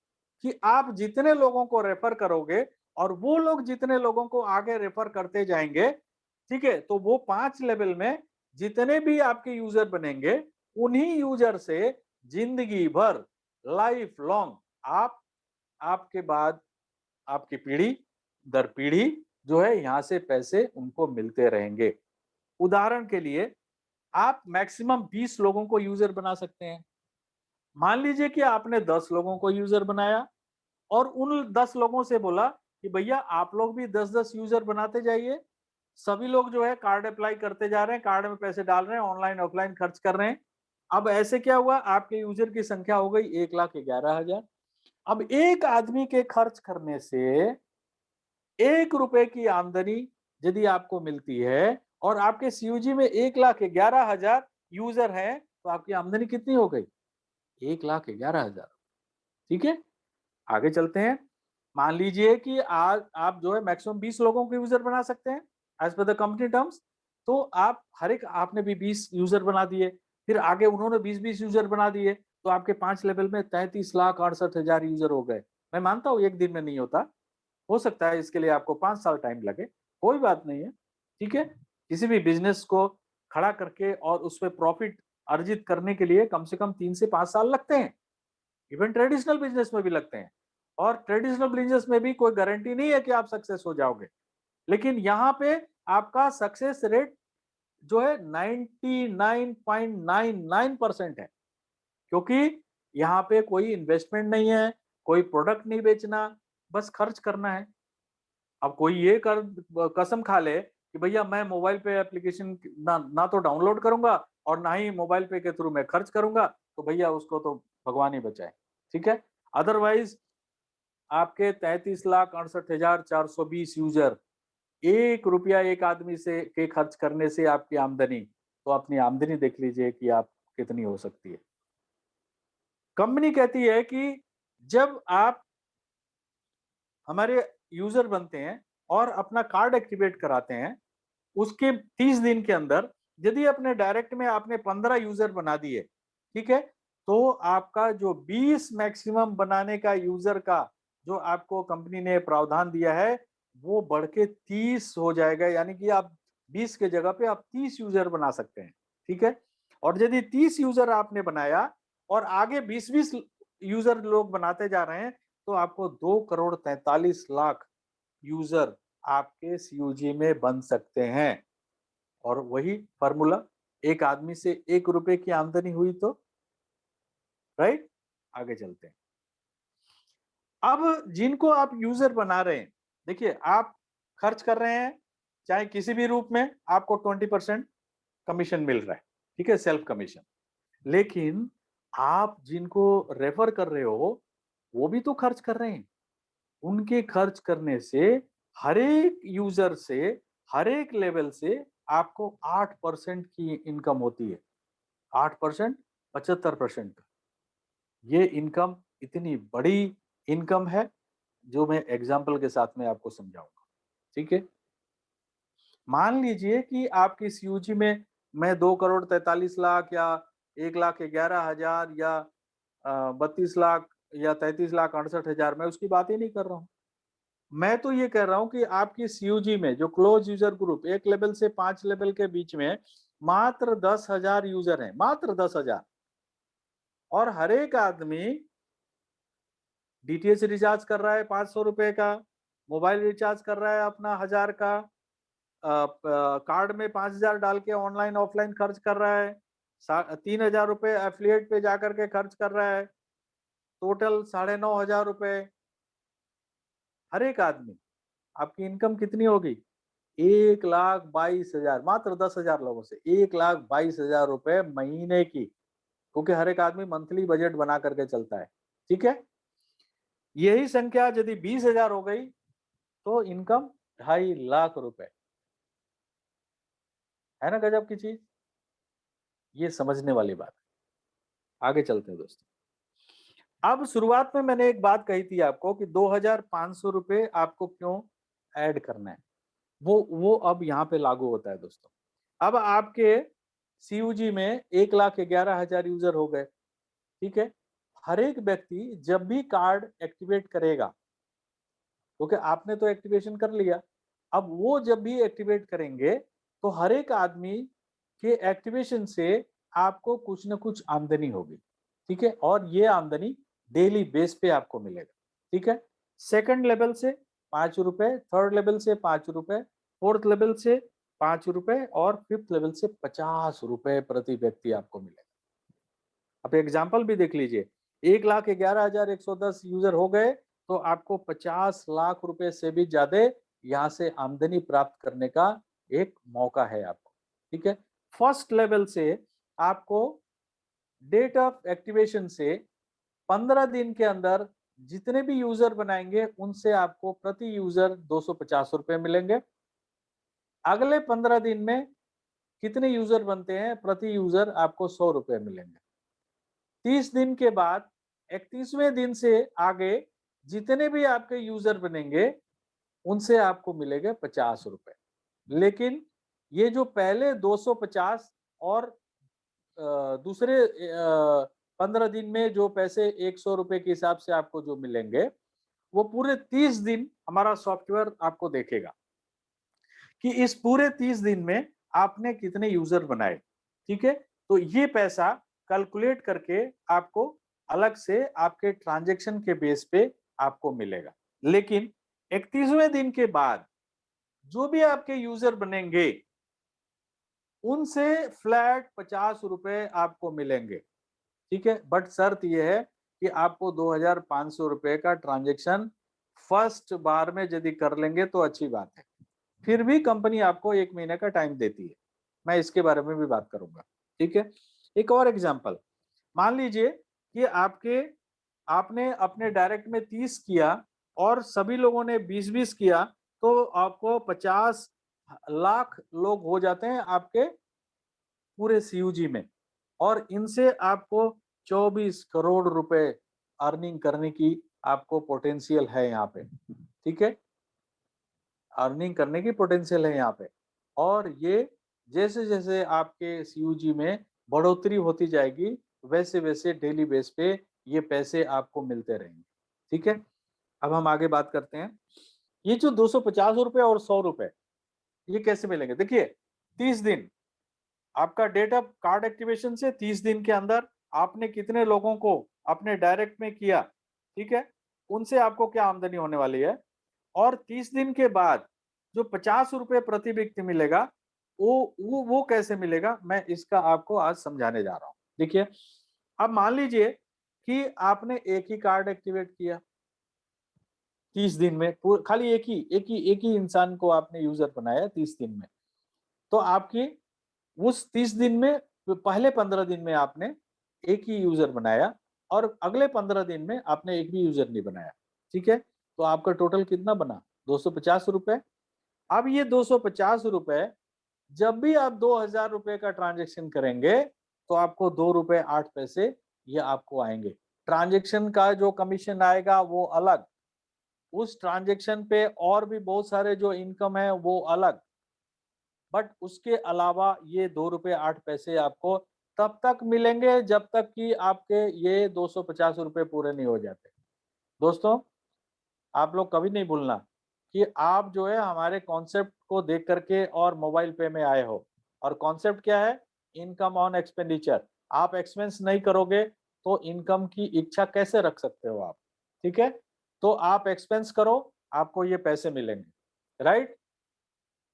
कि आप जितने लोगों को रेफर करोगे और वो लोग जितने लोगों को आगे रेफर करते जाएंगे, ठीक है, तो वो 5 लेवल में जितने भी आपके यूजर बनेंगे, उन्हीं यूजर से जिंदगी भर, लाइफ लॉन्ग, आप, आपके बाद आपकी पीढ़ी दर पीढ़ी जो है यहाँ से पैसे उनको मिलते रहेंगे। उदाहरण के लिए, आप मैक्सिमम 20 लोगों को यूजर बना सकते हैं। मान लीजिए कि आपने 10 लोगों को यूजर बनाया और उन 10 लोगों से बोला कि भैया आप लोग भी 10-10 यूजर बनाते जाइए। सभी लोग जो है कार्ड अप्लाई करते जा रहे हैं, कार्ड में पैसे डाल रहे हैं, ऑनलाइन ऑफलाइन खर्च कर रहे हैं। अब ऐसे क्या हुआ, आपके यूजर की संख्या हो गई 1,11,000। अब एक आदमी के खर्च करने से 1 रुपए की आमदनी यदि आपको मिलती है और आपके सीयूजी में 1,11,000 यूजर हैं, तो आपकी आमदनी कितनी हो गई, 1,11,000, ठीक है। आगे चलते हैं, मान लीजिए कि आज आप जो है मैक्सिमम 20 लोगों को यूजर बना सकते हैं as per the company terms. तो आप हर एक, आपने भी 20 यूजर बना दिए, फिर आगे उन्होंने 20-20 यूजर बना दिए, तो आपके 5 लेवल में 33,68,000 यूजर हो गए। मैं मानता हूं एक दिन में नहीं होता, हो सकता है इसके लिए आपको 5 साल टाइम लगे, कोई बात नहीं है, ठीक है। किसी भी बिजनेस को खड़ा करके और उस पर प्रॉफिट अर्जित करने के लिए कम से कम 3 से 5 साल लगते हैं, इवन ट्रेडिशनल बिजनेस में भी लगते हैं। और ट्रेडिशनल बिजनेस में भी कोई गारंटी नहीं है कि आप सक्सेस हो जाओगे, लेकिन यहाँ पे आपका सक्सेस रेट जो है 99.99% है, क्योंकि यहाँ पे कोई इन्वेस्टमेंट नहीं है, कोई प्रोडक्ट नहीं बेचना, बस खर्च करना है। अब कोई ये कर कसम खा ले कि भैया मैं मोबाइल पे एप्लीकेशन ना तो डाउनलोड करूंगा और ना ही मोबाइल पे के थ्रू मैं खर्च करूंगा, तो भैया उसको तो भगवान ही बचाए, ठीक है। अदरवाइज आपके 33,68,420 यूजर, 1 रुपया एक आदमी से के खर्च करने से आपकी आमदनी, तो अपनी आमदनी देख लीजिए कि आप कितनी हो सकती है। कंपनी कहती है कि जब आप हमारे यूजर बनते हैं और अपना कार्ड एक्टिवेट कराते हैं, उसके 30 दिन के अंदर यदि अपने डायरेक्ट में आपने 15 यूजर बना दिए, ठीक है, तो आपका जो 20 मैक्सिमम बनाने का यूजर का जो आपको कंपनी ने प्रावधान दिया है, वो बढ़ के 30 हो जाएगा, यानी कि आप 20 के जगह पे आप 30 यूजर बना सकते हैं, ठीक है। और यदि 30 यूजर आपने बनाया और आगे 20-20 यूजर लोग बनाते जा रहे हैं, तो आपको 2,43,00,000 यूजर आपके सीयूजी में बन सकते हैं। और वही फॉर्मूला, एक आदमी से 1 रुपए की आमदनी हुई तो, राइट। आगे चलते हैं, अब जिनको आप यूजर बना रहे हैं, देखिए आप खर्च कर रहे हैं, चाहे किसी भी रूप में आपको 20% कमीशन मिल रहा है, ठीक है, सेल्फ कमीशन। लेकिन आप जिनको रेफर कर रहे हो, वो भी तो खर्च कर रहे हैं। उनके खर्च करने से हर एक यूजर से, हर एक लेवल से आपको 8% की इनकम होती है। 8%, 75%। ये इनकम इतनी बड़ी इनकम है, जो मैं एग्जाम्पल के साथ में आपको समझाऊंगा। ठीक है, मान लीजिए कि आपकी सीयूजी में मैं 2,43,00,000 या 1,11,000 या 32 लाख या 33,68,000, मैं उसकी बात ही नहीं कर रहा हूँ। मैं तो ये कह रहा हूं कि आपकी सीयूजी में जो क्लोज यूजर ग्रुप 1 लेवल से 5 लेवल के बीच में मात्र 10,000 यूजर हैं, मात्र 10,000। और हर एक आदमी डीटीएच रिचार्ज कर रहा है 500 रुपए का, मोबाइल रिचार्ज कर रहा है अपना 1,000 का, कार्ड में 5,000 डाल के ऑनलाइन ऑफलाइन खर्च कर रहा है, 3,000 रुपए एफिलिएट पे जाकर के खर्च कर रहा है, टोटल 9,500 रुपए। हर एक आदमी, आपकी इनकम कितनी होगी? 1,22,000, मात्र 10,000 लोगों से 1,22,000 रुपए महीने की, क्योंकि हर एक आदमी मंथली बजट बना करके चलता है। ठीक है, यही संख्या यदि 20,000 हो गई तो इनकम 2.5 लाख रुपए। है ना गजब की चीज? ये समझने वाली बात है। आगे चलते हैं दोस्तों। अब शुरुआत में मैंने एक बात कही थी आपको कि 2,500 रुपए आपको क्यों ऐड करना है, वो अब यहाँ पे लागू होता है दोस्तों। अब आपके सीयूजी में 1,11,000 यूजर हो गए। ठीक है, हर एक व्यक्ति जब भी कार्ड एक्टिवेट करेगा, क्योंकि आपने तो एक्टिवेशन कर लिया, अब वो जब भी एक्टिवेट करेंगे तो हर एक आदमी के एक्टिवेशन से आपको कुछ ना कुछ आमदनी होगी। ठीक है, और ये आमदनी डेली बेस पे आपको मिलेगा। ठीक है, सेकंड लेवल से 5 रुपए, थर्ड लेवल से 5 रुपए, फोर्थ लेवल से 5 रुपए और फिफ्थ लेवल से 50 रुपए प्रति व्यक्ति आपको मिलेगा। आप एग्जाम्पल भी देख लीजिए, 1,11,110 यूजर हो गए तो आपको 50 लाख रुपए से भी ज्यादा यहाँ से आमदनी प्राप्त करने का एक मौका है आपको। ठीक है, फर्स्ट लेवल से आपको डेट ऑफ एक्टिवेशन से 15 दिन के अंदर जितने भी यूजर बनाएंगे उनसे आपको प्रति यूजर 250 रुपए मिलेंगे। अगले 15 दिन में कितने यूजर बनते हैं, प्रति यूजर आपको 100 रुपए मिलेंगे। 30 दिन के बाद 31वें दिन से आगे जितने भी आपके यूजर बनेंगे उनसे आपको मिलेंगे 50 रुपए। लेकिन ये जो पहले 250 और दूसरे 15 दिन में जो पैसे 100 रुपए के हिसाब से आपको जो मिलेंगे, वो पूरे 30 दिन हमारा सॉफ्टवेयर आपको देखेगा कि इस पूरे 30 दिन में आपने कितने यूजर बनाए। ठीक है, तो ये पैसा कैलकुलेट करके आपको अलग से आपके ट्रांजैक्शन के बेस पे आपको मिलेगा। लेकिन 31वें दिन के बाद जो भी आपके यूजर बनेंगे उनसे फ्लैट 50 रुपए आपको मिलेंगे। ठीक है, बट शर्त यह है कि आपको 2,500 रुपए का ट्रांजैक्शन फर्स्ट बार में यदि कर लेंगे तो अच्छी बात है। फिर भी कंपनी आपको 1 महीने का टाइम देती है, मैं इसके बारे में भी बात करूंगा। ठीक है, एक और एग्जांपल, मान लीजिए कि आपने अपने डायरेक्ट में 30 किया और सभी लोगों ने 20-20 किया, तो आपको 50 लाख लोग हो जाते हैं आपके पूरे सीयूजी में, और इनसे आपको 24 करोड़ रुपए अर्निंग करने की आपको पोटेंशियल है यहाँ पे। ठीक है, अर्निंग करने की पोटेंशियल है यहाँ पे। और ये जैसे जैसे आपके सीयूजी में बढ़ोतरी होती जाएगी वैसे वैसे डेली बेस पे ये पैसे आपको मिलते रहेंगे। ठीक है, अब हम आगे बात करते हैं। ये जो 250 रुपए और 100 रुपए ये कैसे मिलेंगे? देखिए, 30 दिन आपका डेट ऑफ कार्ड एक्टिवेशन से 30 दिन के अंदर आपने कितने लोगों को अपने डायरेक्ट में किया, ठीक है, उनसे आपको क्या आमदनी होने वाली है। और 30 दिन के बाद जो 50 रुपए प्रति व्यक्ति मिलेगा, वो कैसे मिलेगा, मैं इसका आपको आज समझाने जा रहा हूं। देखिए, अब मान लीजिए कि आपने एक ही कार्ड एक्टिवेट किया 30 दिन में, खाली एक ही इंसान को आपने यूजर बनाया 30 दिन में, तो आपकी उस 30 दिन में पहले 15 दिन में आपने एक ही यूजर बनाया और अगले 15 दिन में आपने एक भी यूजर नहीं बनाया, ठीक है, तो आपका टोटल कितना बना? 250 रुपए। अब ये 250 रुपए जब भी आप 2000 रुपए का ट्रांजेक्शन करेंगे तो आपको 2 रुपए 8 पैसे ये आपको आएंगे। ट्रांजेक्शन का जो कमीशन आएगा वो अलग, उस ट्रांजेक्शन पे और भी बहुत सारे जो इनकम है वो अलग, बट उसके अलावा ये 2 रुपए 8 पैसे आपको तब तक मिलेंगे जब तक कि आपके ये 250 रुपए पूरे नहीं हो जाते। दोस्तों, आप लोग कभी नहीं भूलना कि आप जो है हमारे कॉन्सेप्ट को देख करके और मोबाइल पे में आए हो, और कॉन्सेप्ट क्या है? Income on expenditure. आप एक्सपेंस नहीं करोगे तो इनकम की इच्छा कैसे रख सकते हो आप? ठीक है, तो आप एक्सपेंस करो, आपको ये पैसे मिलेंगे, राइट?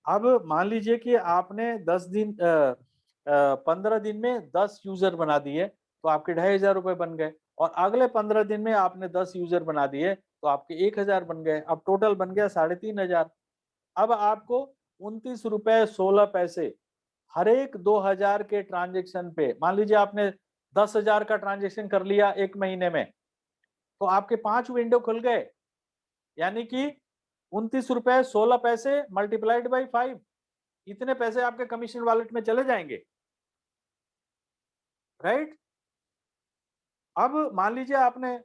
अब मान लीजिए कि आपने 15 दिन में 10 यूजर बना दिए तो आपके 2500 रुपए बन गए, और अगले 15 दिन में आपने 10 यूजर बना दिए तो आपके 1000 बन गए। अब टोटल बन गया 3500। अब आपको 29 रुपए 16 पैसे हर एक 2000 के ट्रांजेक्शन पे, मान लीजिए आपने 10,000 का ट्रांजेक्शन कर लिया एक महीने में, तो आपके 5 विंडो खुल गए, यानी कि 29 रुपए 16 पैसे मल्टीप्लाइड बाई 5, इतने पैसे आपके कमीशन वॉलेट में चले जाएंगे, राइट? अब मान लीजिए आपने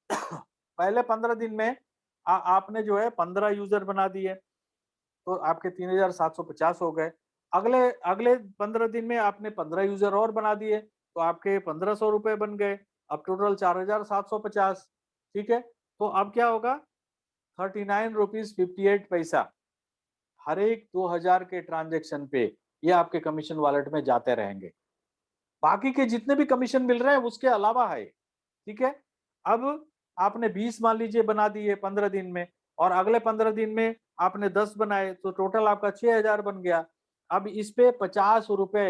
पहले 15 दिन में आपने जो है 15 यूजर बना दिए तो आपके 3750 हो गए। अगले अगले 15 दिन में आपने 15 यूजर और बना दिए तो आपके 1500 रुपए बन गए। अब टोटल 4750। ठीक है, तो अब क्या होगा? 39 रुपीज 58 पैसा हर एक 2000 के ट्रांजेक्शन पे ये आपके कमीशन वॉलेट में जाते रहेंगे। बाकी के जितने भी कमीशन मिल रहे हैं उसके अलावा है। ठीक है, अब आपने 20 मान लीजिए बना दिए 15 दिन में, और अगले 15 दिन में आपने 10 बनाए तो टोटल आपका 6000 बन गया। अब इस पे 50 रुपए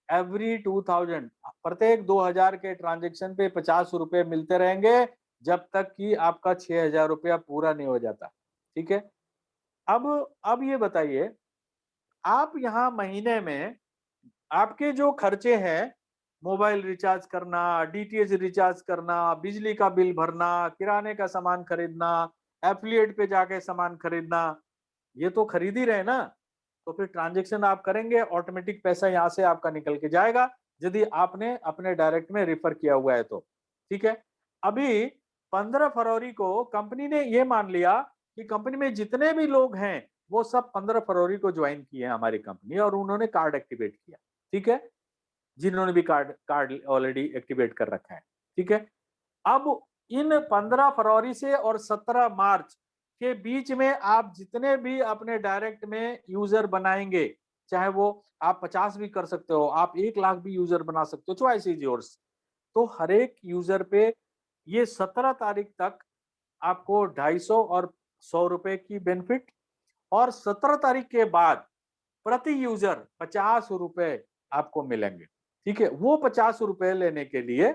एवरी 2000, प्रत्येक 2000 के ट्रांजेक्शन पे 50 रुपए मिलते रहेंगे जब तक कि आपका 6000 रुपया पूरा नहीं हो जाता। ठीक है, अब ये बताइए, आप यहाँ महीने में आपके जो खर्चे हैं, मोबाइल रिचार्ज करना, डीटीएच रिचार्ज करना, बिजली का बिल भरना, किराने का सामान खरीदना, एफिलिएट पे जाके सामान खरीदना, ये तो खरीद ही रहे ना, तो फिर ट्रांजेक्शन आप करेंगे ऑटोमेटिक पैसा यहाँ से आपका निकल के जाएगा, यदि आपने अपने डायरेक्ट में रेफर किया हुआ है तो। ठीक है, अभी 15 फरवरी को कंपनी ने ये मान लिया कि कंपनी में जितने भी लोग हैं वो सब 15 फरवरी को ज्वाइन किए हैं हमारी कंपनी, और उन्होंने कार्ड एक्टिवेट किया। ठीक है, जिन्होंने भी कार्ड कार्ड ऑलरेडी एक्टिवेट कर रखा है। ठीक है, अब इन 15 फरवरी से और 17 मार्च के बीच में आप जितने भी अपने डायरेक्ट में यूजर बनाएंगे, चाहे वो आप 50 भी कर सकते हो, आप 1 लाख भी यूजर बना सकते हो, चॉइस इज योर्स। तो हर एक यूजर पे ये 17 तारीख तक आपको 250 और 100 रुपए की बेनिफिट, और 17 तारीख के बाद प्रति यूजर 50 रुपए आपको मिलेंगे। ठीक है, वो 50 रुपए लेने के लिए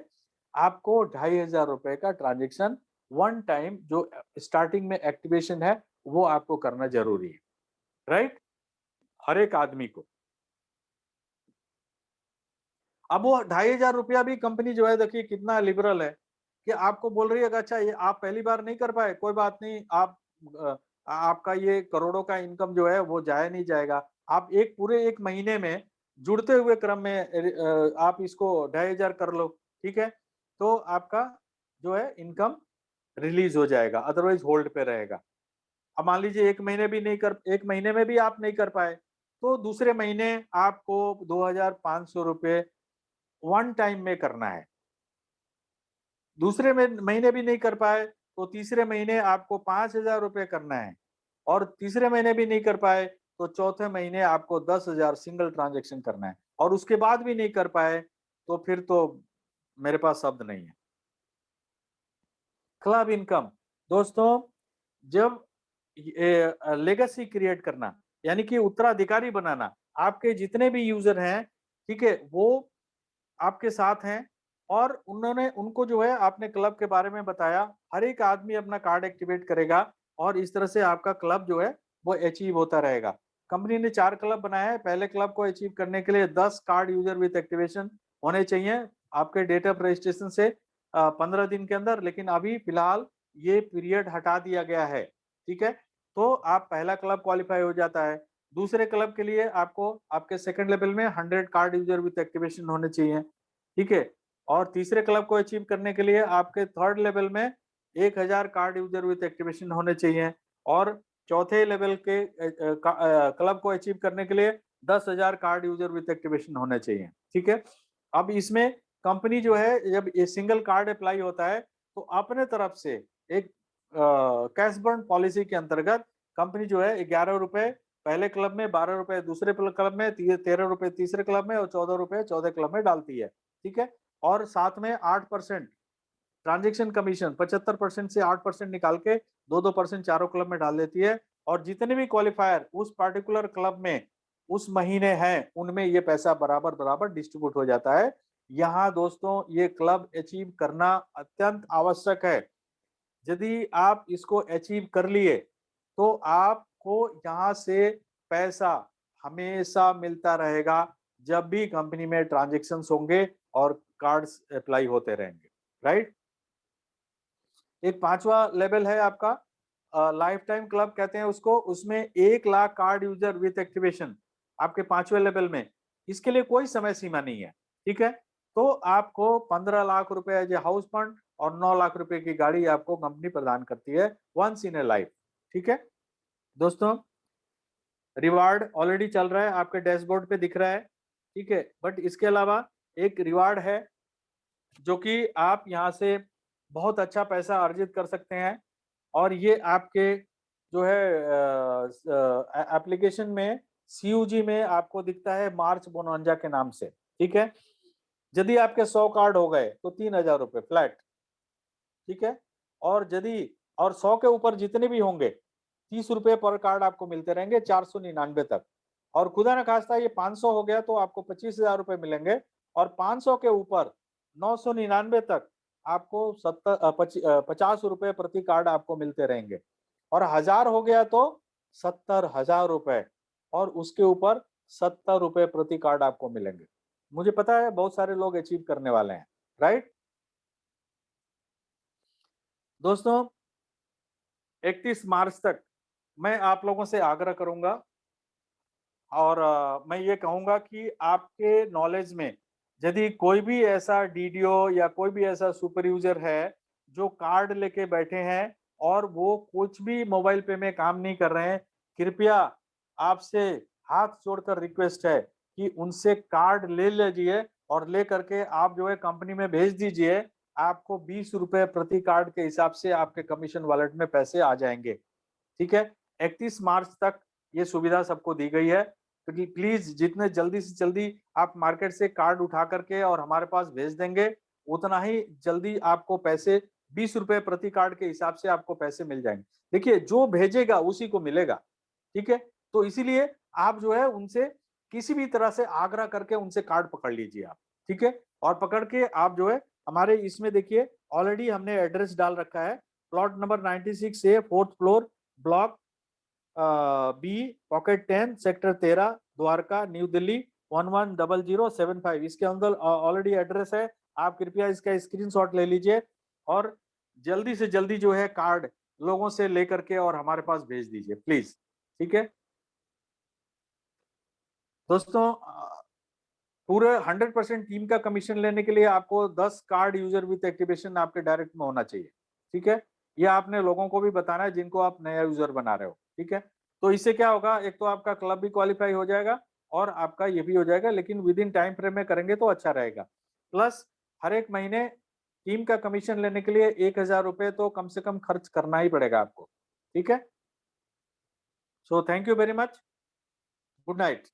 आपको 2500 रुपए का ट्रांजेक्शन वन टाइम जो स्टार्टिंग में एक्टिवेशन है वो आपको करना जरूरी है, राइट? हर एक आदमी को। अब वो 2500 रुपया भी कंपनी जो है, देखिए कितना लिबरल है कि आपको बोल रही है कि अच्छा ये आप पहली बार नहीं कर पाए, कोई बात नहीं, आप आपका ये करोड़ों का इनकम जो है वो जाया नहीं जाएगा। आप एक पूरे एक महीने में जुड़ते हुए क्रम में आप इसको 2500 कर लो। ठीक है, तो आपका जो है इनकम रिलीज हो जाएगा, अदरवाइज होल्ड पे रहेगा। अब मान लीजिए एक महीने में भी आप नहीं कर पाए तो दूसरे महीने आपको 2500 रुपए वन टाइम में करना है। दूसरे महीने भी नहीं कर पाए तो तीसरे महीने आपको 5000 रुपए करना है, और तीसरे महीने भी नहीं कर पाए तो चौथे महीने आपको 10,000 सिंगल ट्रांजेक्शन करना है, और उसके बाद भी नहीं कर पाए तो फिर तो मेरे पास शब्द नहीं है। क्लब इनकम, दोस्तों, जब लेगेसी क्रिएट करना, यानी कि उत्तराधिकारी बनाना, आपके जितने भी यूजर हैं, ठीक है, वो आपके साथ हैं, और उन्होंने उनको जो है आपने क्लब के बारे में बताया, हर एक आदमी अपना कार्ड एक्टिवेट करेगा, और इस तरह से आपका क्लब जो है वो अचीव होता रहेगा। कंपनी ने 4 क्लब बनाया है। पहले क्लब को अचीव करने के लिए 10 कार्ड यूजर विद एक्टिवेशन होने चाहिए आपके डेट ऑफ रजिस्ट्रेशन से 15 दिन के अंदर, लेकिन अभी फिलहाल ये पीरियड हटा दिया गया है, ठीक है। तो आप पहला क्लब क्वालिफाई हो जाता है। दूसरे क्लब के लिए आपको आपके सेकंड लेवल में 100 कार्ड यूजर विद एक्टिवेशन होने चाहिए, ठीक है। और तीसरे क्लब को अचीव करने के लिए आपके थर्ड लेवल में 1000 कार्ड यूजर विद एक्टिवेशन होने चाहिए। और चौथे लेवल के क्लब को अचीव करने के लिए 10,000 कार्ड यूजर विद एक्टिवेशन होने चाहिए, ठीक है। अब इसमें कंपनी जो है, जब ये सिंगल कार्ड अप्लाई होता है तो अपने तरफ से एक कैश बर्न पॉलिसी के अंतर्गत कंपनी जो है 11 रुपए पहले क्लब में, 12 रुपए दूसरे क्लब में, 13 रुपए तीसरे क्लब में और 14 रुपए चौथे क्लब में डालती है, ठीक है। और साथ में 8% ट्रांजेक्शन कमीशन 75% से 8% निकाल के 2-2% चारों क्लब में डाल देती है। और जितने भी क्वालिफायर उस पर्टिकुलर क्लब में उस महीने हैं, उनमें ये पैसा बराबर बराबर डिस्ट्रीब्यूट हो जाता है। यहाँ दोस्तों ये क्लब अचीव करना अत्यंत आवश्यक है। यदि आप इसको अचीव कर लिए तो आपको यहाँ से पैसा हमेशा मिलता रहेगा, जब भी कंपनी में ट्रांजेक्शन्स होंगे और कार्ड्स अप्लाई होते रहेंगे, राइट। एक पांचवा लेवल है आपका लाइफ टाइम क्लब कहते हैं उसको, उसमें 1 lakh card user with activation आपके पांचवे लेवल में। इसके लिए कोई समय सीमा नहीं है, ठीक है। तो आपको 15 लाख रुपए एज ए हाउस फंड और 9 लाख रुपए की गाड़ी आपको कंपनी प्रदान करती है, वंस इन ए लाइफ, ठीक है। दोस्तों रिवार्ड ऑलरेडी चल रहा है, आपके डैशबोर्ड पे दिख रहा है, ठीक है। बट इसके अलावा एक रिवार्ड है जो कि आप यहाँ से बहुत अच्छा पैसा अर्जित कर सकते हैं। और ये आपके जो है एप्लीकेशन में सीयूजी में आपको दिखता है मार्च बोनांजा के नाम से, ठीक है। यदि आपके 100 कार्ड हो गए तो 3,000 रुपए फ्लैट, ठीक है। और यदि और 100 के ऊपर जितने भी होंगे 30 रुपए पर कार्ड आपको मिलते रहेंगे 499 तक। और खुदा न खास्ता ये 500 हो गया तो आपको 25,000 रुपए मिलेंगे। और 500 के ऊपर 999 तक आपको 50 रुपए प्रति कार्ड आपको मिलते रहेंगे। और 1000 हो गया तो 70,000 रुपए और उसके ऊपर 70 रुपए प्रति कार्ड आपको मिलेंगे। मुझे पता है बहुत सारे लोग अचीव करने वाले हैं, राइट। दोस्तों 31 मार्च तक मैं आप लोगों से आग्रह करूंगा और मैं ये कहूंगा कि आपके नॉलेज में यदि कोई भी ऐसा डीडीओ या कोई भी ऐसा सुपर यूजर है जो कार्ड लेके बैठे हैं और वो कुछ भी मोबाइल पे में काम नहीं कर रहे हैं, कृपया आपसे हाथ जोड़कर रिक्वेस्ट है कि उनसे कार्ड ले लीजिए और ले करके आप जो है कंपनी में भेज दीजिए। आपको 20 रुपए प्रति कार्ड के हिसाब से आपके कमीशन वॉलेट में पैसे आ जाएंगे, ठीक है। 31 मार्च तक ये सुविधा सबको दी गई है, तो प्लीज जितने जल्दी से जल्दी आप मार्केट से कार्ड उठा करके और हमारे पास भेज देंगे, उतना ही जल्दी आपको पैसे 20 रुपए प्रति कार्ड के हिसाब से आपको पैसे मिल जाएंगे। देखिए जो भेजेगा उसी को मिलेगा, ठीक है। तो इसीलिए आप जो है उनसे किसी भी तरह से आग्रह करके उनसे कार्ड पकड़ लीजिए आप, ठीक है। और पकड़ के आप जो है हमारे इसमें देखिए ऑलरेडी हमने एड्रेस डाल रखा है, plot number 96 A 4th floor, block B, pocket 10, sector 13, Dwarka, New Delhi 110075। इसके अंदर ऑलरेडी एड्रेस है। आप कृपया इसका स्क्रीनशॉट ले लीजिए और जल्दी से जल्दी जो है कार्ड लोगों से लेकर के और हमारे पास भेज दीजिए प्लीज, ठीक है। दोस्तों पूरे 100% टीम का कमीशन लेने के लिए आपको 10 कार्ड यूजर विथ एक्टिवेशन आपके डायरेक्ट में होना चाहिए, ठीक है। ये आपने लोगों को भी बताना है जिनको आप नया यूजर बना रहे हो, ठीक है। तो इससे क्या होगा, एक तो आपका क्लब भी क्वालिफाई हो जाएगा और आपका ये भी हो जाएगा, लेकिन विद इन टाइम फ्रेम में करेंगे तो अच्छा रहेगा। प्लस हर एक महीने टीम का कमीशन लेने के लिए 1,000 रुपए तो कम से कम खर्च करना ही पड़ेगा आपको, ठीक है। So thank you very much, good night.